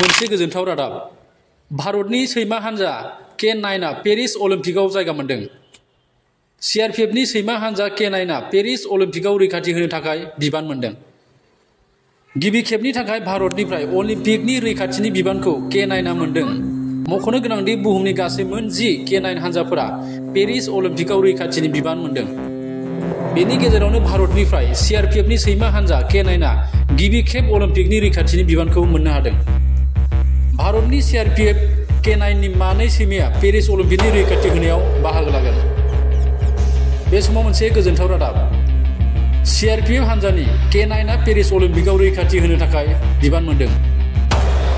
मोनसे गोजोनथाव रादाब भारतनि सैमा हान्जा K-9 पेरिस अलिम्पिकआव जायगा मोनदों। CRPFनि सैमा हान्जा K-9 पेरिस अलिम्पिकआव रैखाथि होनो थाखाय बिबान मोनदों। गिबि खेबनि थाखाय भारतनिफ्राय अलिम्पिकनि रैखाथिनि बिबानखौ K-9 मोनदों। मख'नो गोनांदि बुहुमनि गासै मोन 10 K-9 हान्जाफोरा पेरिस अलिम्पिकआव रैखाथिनि बिबान मोनदों। बेनि गेजेरावनो भारतनिफ्राय CRPFनि सैमा हान्जा K-9 गिबि खेब अलिम्पिकनि रैखाथिनि बिबानखौ मोननो हादों। भारतनि CRPF K-9 नि मानै सैमाया पेरिस अलिम्पिकनि रैखाथि होनायाव बाहागो लागोन। बे समाव मोनसे गोजोनथाव रादाब CRPF हान्जानि K-9 पेरिस अलिम्पिकआव रैखाथि होनो थाखाय बिबान मोनदों।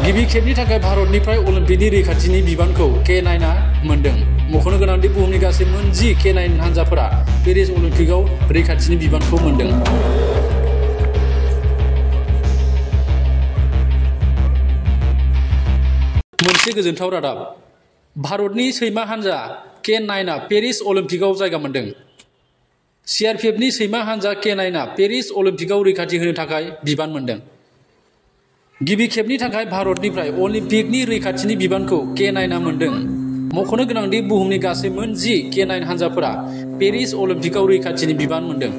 गिबि खेबनि थाखाय भारतनिफ्राय अलिम्पिकनि रैखाथिनि बिबानखौ K-9 मोनदों। मख'नो गोनांदि बुहुमनि गासै मोन 10 K-9 हान्जाफोरा पेरिस अलिम्पिकआव रैखाथिनि बिबानखौ मोनदों। मोनसे गोजोनथाव रादाब भारतनि सैमा हान्जा K-9 पेरिस अलिम्पिकआव जायगा मोनदों। CRPFनि सैमा हान्जा K-9 पेरिस अलिम्पिकआव रैखाथि होनो थाखाय बिबान मोनदों। गिबि खेबनि थाखाय भारतनिफ्राय अलिम्पिकनि रैखाथिनि बिबानखौ K-9 मोनदों। मख'नो गोनांदि बुहुमनि गासै मोन 10 K-9 हान्जाफोरा पेरिस अलिम्पिकआव रैखाथिनि बिबान मोनदों।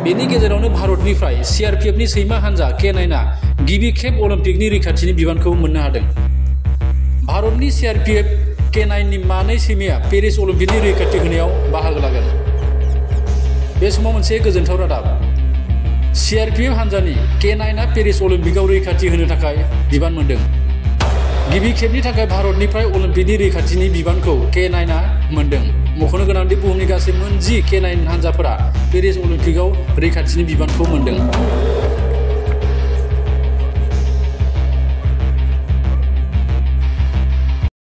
बेनि गेजेरावनो भारतनिफ्राय CRPFनि सैमा हान्जा K-9 गिबि खेब अलिम्पिकनि रैखाथिनि बिबानखौ मोननो हादों। भारतनि CRPF K-9 नि मानै सैमाया पेरिस अलिम्पिकनि रैखाथि होनायाव बाहागो लागोन। बे समाव मोनसे गोजोनथाव रादाब CRPF हान्जानि K-9 पेरिस अलिम्पिकआव रैखाथि होनो थाखाय बिबान मोनदों। गिबि खेबनि थाखाय भारतनिफ्राय अलिम्पिकनि रैखाथिनि बिबानखौ K-9 मोनदों। मख'नो गोनांदि बुहुमनि गासै मोन 10 K-9 हान्जाफोरा पेरिस अलिम्पिकआव रैखाथिनि बिबानखौ मोनदों।